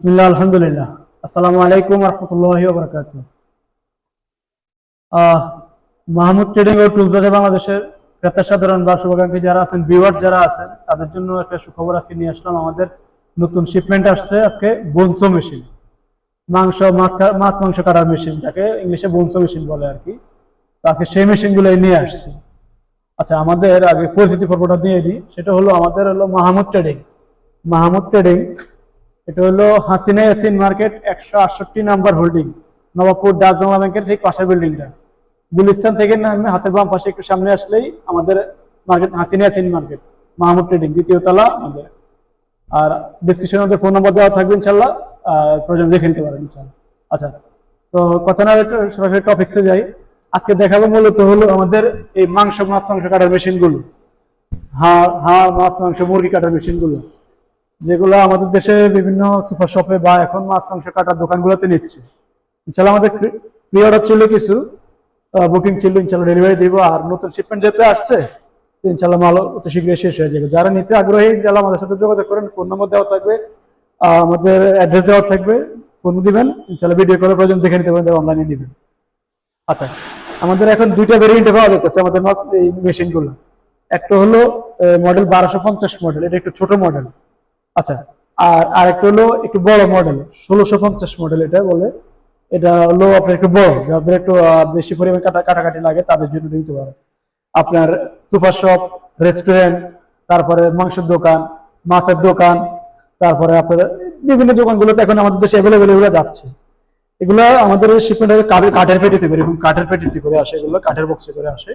বিসমিল্লাহ আলহামদুলিল্লাহ। আসসালামু আলাইকুম রহমতুল্লাহি ওয়া বারাকাতুহু। মাহমুদ ট্রেডিং ও টুলস বাজার বাংলাদেশের ক্রেতা সাধারণ বা শুভাকাঙ্ক্ষী যারা আছেন, ভিউয়ার যারা আছেন, তাদের জন্য একটা সুখবর আজকে নিয়ে আসলাম। আমাদের নতুন শিপমেন্ট আসছে আজকে, বোনসো মেশিন, মাছ মাংস কাটার মেশিন, যাকে ইংলিশে বোনসো মেশিন বলে আর কি। তো আজকে সেই মেশিনগুলোই নিয়ে আসছি। আচ্ছা, আমাদের আগে পরিস্থিতি পর্বটা দিয়ে দিই। সেটা হলো আমাদের হলো মাহমুদ ট্রেডিং। মাহমুদ ট্রেডিং, এটা হলো Hasina Yasin market 168 number holding, Nawabpur Dutch Bangla ব্যাংকের ঠিক পাশের বিল্ডিংটা। গুলিস্তান থেকে নামে হাতের বাম পাশে একটু সামনে আসলেই আমাদের market, Hasina Yasin market, Mahmud trading, দ্বিতীয় তলা আমাদের। আর ডিসক্রিপশনে আমাদের ফোন নম্বর দেওয়া থাকবে, ইনশাল্লাহ প্রয়োজন দেখে নিতে পারেন ইনশাল্লাহ। আচ্ছা, তো কথা না সরাসরি টপিক্সে যাই। আজকে দেখাবো মূলত হলো আমাদের এই মাছ মাংস কাটার মেশিনগুলো, হাড় মাছ মাংস মুরগি কাটার মেশিনগুলো, যেগুলো আমাদের দেশে বিভিন্ন সুপার শপে বা এখন মাছ মাংস কাটার দোকানগুলোতে নিচ্ছে। ইনশাল্লাহ আমাদের প্রি অর্ডার ছিল, কিছু বুকিং ছিল, ইনশাল্লাহ ডেলিভারি দিব। আর নতুন শিপমেন্ট যেহেতু আসছে, ইনশাল্লাহ মাল অতি শীঘ্রই শেষ হয়ে যাবে। যারা নিতে আগ্রহী, ইনশাল্লাহ আমাদের সাথে যোগাযোগ করেন। ফোন নম্বর দেওয়া থাকবে, আমাদের অ্যাড্রেস দেওয়া থাকবে, ফোন দিবেন, ইনশাল্লাহ ভিডিও করে প্রয়োজন দেখে নিতে পারেন, অনলাইনে নিবেন। আচ্ছা, আমাদের এখন দুইটা ভেরিয়েন্টে পাওয়া যাচ্ছে আমাদের এই মেশিনগুলো। একটা হলো মডেল 1250 মডেল, এটা একটু ছোট মডেল। আচ্ছা, আর আরেকটা হলো একটু বড় মডেল, 1650 মডেল এটা বলে। এটা হলো আপনার একটু বড়, যাদের একটু বেশি পরিমাণ কাটাকাটি লাগে তাদের জন্য নিতে পারে। আপনার সুপার শপ, রেস্টুরেন্ট, তারপরে মাংসের দোকান, মাছের দোকান, তারপরে আপনার বিভিন্ন দোকানগুলোতে এখন আমাদের দেশে অ্যাভেলেবেল এগুলো যাচ্ছে। এগুলো আমাদের শিপমেন্ট কাঠের পেটিতে করে, এবং কাঠের পেটিতে করে আসে, এগুলো কাঠের বক্সে করে আসে।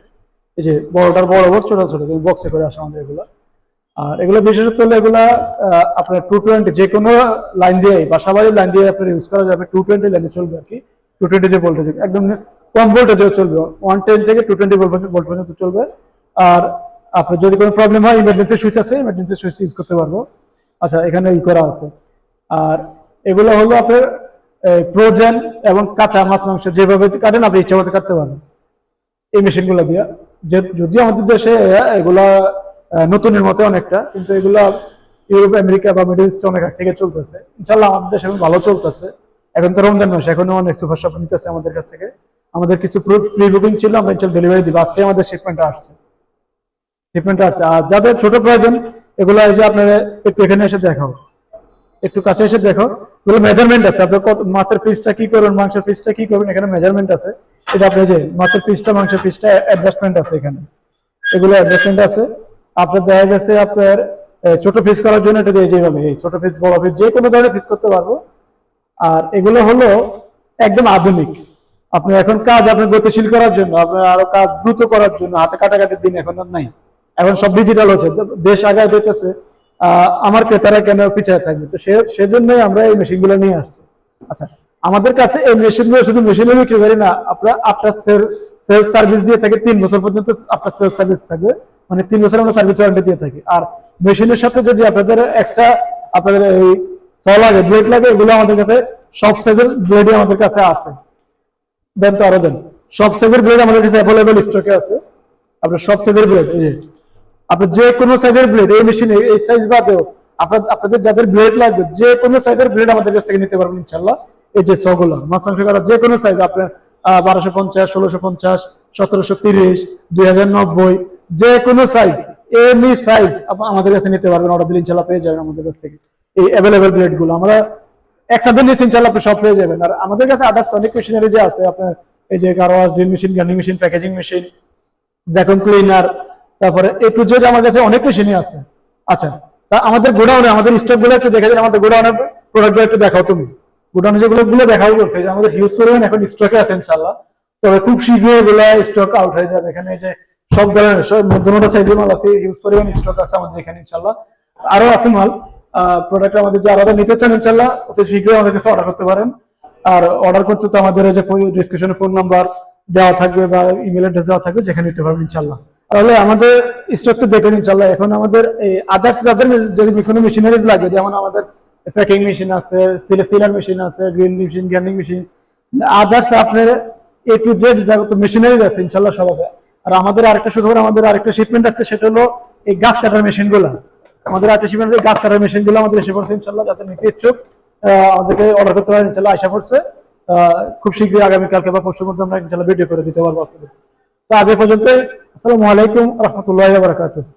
এই যে বড়টার বড়, ছোট ছোট বক্সে করে আসে আমাদের এগুলো। আর এগুলো বিশেষত হলো এগুলা আপনার 220 যে কোনো লাইন দিয়ে, বাসা বাড়ির লাইন দিয়ে আপনার ইউজ করা যাবে। 220 লাইনে চলবে আর কি। 220 যে ভোল্টেজ, একদম কম ভোল্টেজেও চলবে, 110 থেকে 220 ভোল্ট পর্যন্ত চলবে। আর আপনার যদি কোনো প্রবলেম হয়, ইমার্জেন্সি সুইচ আছে, ইমার্জেন্সি সুইচ ইউজ করতে পারবো। আচ্ছা, এখানে ই করা আছে। আর এগুলো হলো আপনার ফ্রোজেন এবং কাঁচা মাছ মাংস যেভাবে কাটেন আপনি ইচ্ছা মতো কাটতে পারবেন এই মেশিনগুলো দিয়ে। যদিও আমাদের দেশে এগুলা নতুনের মতো অনেকটা, কিন্তু এগুলা ইউরোপ, আমেরিকা বা মিডল ইস্টে অনেক আগ থেকে চলতেছে। ইনশাল্লাহ আমাদের দেশে এখন ভালো চলতেছে। এখন তো রমজান মাস, এখনো অনেক সুপার শপ নিতেছে আমাদের কাছ থেকে। আমাদের কিছু প্রি বুকিং ছিল, আমরা ইনশাল্লাহ ডেলিভারি দিব। আজকে আমাদের শিপমেন্ট আসছে। আর যাদের ছোট প্রয়োজন, এগুলো এই যে আপনারা একটু এখানে এসে দেখাও, একটু কাছে এসে দেখো, এগুলো মেজারমেন্ট আছে। আপনার মাছের পিসটা কি করবেন, মাংসের পিসটা কি করবেন, এখানে মেজারমেন্ট আছে। এটা আপনি যে মাছের পিসটা, মাংসের পিসটা অ্যাডজাস্টমেন্ট আছে এখানে, এগুলো অ্যাডজাস্টমেন্ট আছে। আপনার দেখা গেছে আপনার ছোট পিস করার জন্য এটা দিয়ে যেভাবে এই ছোট পিস, বড় পিস, যে কোনো ধরনের পিস করতে পারবো। আর এগুলো হলো একদম আধুনিক। আপনি এখন কাজ আপনার গতিশীল করার জন্য, আপনার আরো কাজ দ্রুত করার জন্য, হাতে কাটাকাটির দিন এখন আর নাই। এখন সব ডিজিটাল হচ্ছে, দেশ আগায় যেতেছে। আমার ক্রেতারা কেন পিছিয়ে থাকবে? তো সেজন্যই আমরা এই মেশিনগুলো নিয়ে আসছি। আচ্ছা, আমাদের কাছে এই মেশিনগুলো শুধু মেশিনে বিক্রি করি না, আপনার সেলফ সার্ভিস দিয়ে থাকে। 3 বছর পর্যন্ত আপনার সেলফ সার্ভিস থাকবে, মানে 3 বছর আমরা সার্ভিস ওয়ারেন্টি দিয়ে থাকি। আর মেশিনের সাথে যদি আপনাদের এক্সট্রা আপনাদের এই লাগে, ব্লেড লাগে, এগুলো আমাদের কাছে সব সাইজের ব্লেডই আমাদের কাছে আছে। দেন তো আরো দেন, সব সাইজের ব্লেড আমাদের কাছে অ্যাভেলেবেল স্টকে আছে। আপনার সব সাইজের ব্লেড, এই যে আপনার যে কোনো সাইজের ব্লেড এই মেশিনে, এই সাইজ বাদেও আপনাদের যাদের ব্লেড লাগবে, যে কোনো সাইজের ব্লেড আমাদের কাছ থেকে নিতে পারবেন ইনশাল্লাহ। এই যে ছগুলো মাছ মাংস কাটা, যে কোনো সাইজ আপনার 1250, 1650, 1730, 2090, যে কোনো সাইজ, এনি সাইজ আমাদের কাছে নিতে পারবেন। অর্ডার দিলে ইনশাল্লাহ পেয়ে যাবেন আমাদের কাছ থেকে এই অ্যাভেলেবেল ব্লেড গুলো। আমরা একসাথে নিচ্ছি, ইনশাল্লাহ আপনি সব পেয়ে যাবেন। আর আমাদের কাছে আদার্স অনেক মেশিনারি যে আছে, আপনার এই যে গারোয়াশ, ড্রিল মেশিন, গার্নিং machine, packaging machine, vacuum cleaner, তারপরে এ টু জেড আমার কাছে অনেক মেশিনই আছে। আচ্ছা, তা আমাদের গোডাউনে আমাদের স্টক গুলো একটু দেখা যায়, আমাদের গোডাউনের প্রোডাক্ট গুলো একটু দেখাও তুমি। গোডাউনে যেগুলো দেখাও বলছে যে আমাদের হিউজ পরিমাণ এখন স্টকে আছে ইনশাল্লাহ। তবে খুব শীঘ্রই এগুলো স্টক আউট হয়ে যাবে। এখানে যে সব ধরনের মধ্যমটা সাইজের মাল আছে, হিউজ পরিমাণ স্টক আছে আমাদের এখানে ইনশাল্লাহ। আরো আছে মাল, প্রোডাক্ট আমাদের যে আলাদা নিতে চান ইনশাল্লাহ অতি শীঘ্রই আমাদের কাছে অর্ডার করতে পারেন। আর অর্ডার করতে তো আমাদের যে ডিসক্রিপশনে ফোন নাম্বার দেওয়া থাকবে বা ইমেল অ্যাড্রেস দেওয়া থাকবে, যেখানে নিতে পারবেন ইনশাল্লাহ। তাহলে আমাদের স্টক তো দেখেন ইনশাল্লাহ। এখন আমাদের এই আদার্স যাদের যদি কোনো মেশিনারি লাগে, যেমন আমাদের প্যাকিং মেশিন আছে, সিলার মেশিন আছে, গ্রিল মেশিন, গ্যান্ডিং মেশিন, আদার্স আপনার এ টু জেড যত মেশিনারি আছে ইনশাল্লাহ সব আছে। আর আমাদের আরেকটা সুখবর, আমাদের আরেকটা শিপমেন্ট আছে, সেটা হলো এই গাছ কাটার মেশিন গুলো। আমাদের আরেকটা শিপমেন্ট গাছ কাটার মেশিন গুলো আমাদের এসে পড়ছে ইনশাল্লাহ। যাদের নিতে ইচ্ছুক আমাদেরকে অর্ডার করতে পারেন, ইনশাল্লাহ আশা করছে খুব শীঘ্রই আগামীকালকে বা পরশুর মধ্যে আমরা ইনশাল্লাহ ভিডিও করে দিতে পারবো আপনাদের। তো আজ এ পর্যন্তই। আসসালামু আলাইকুম রহমতুল্লাহি ওয়া বারাকাতুহু।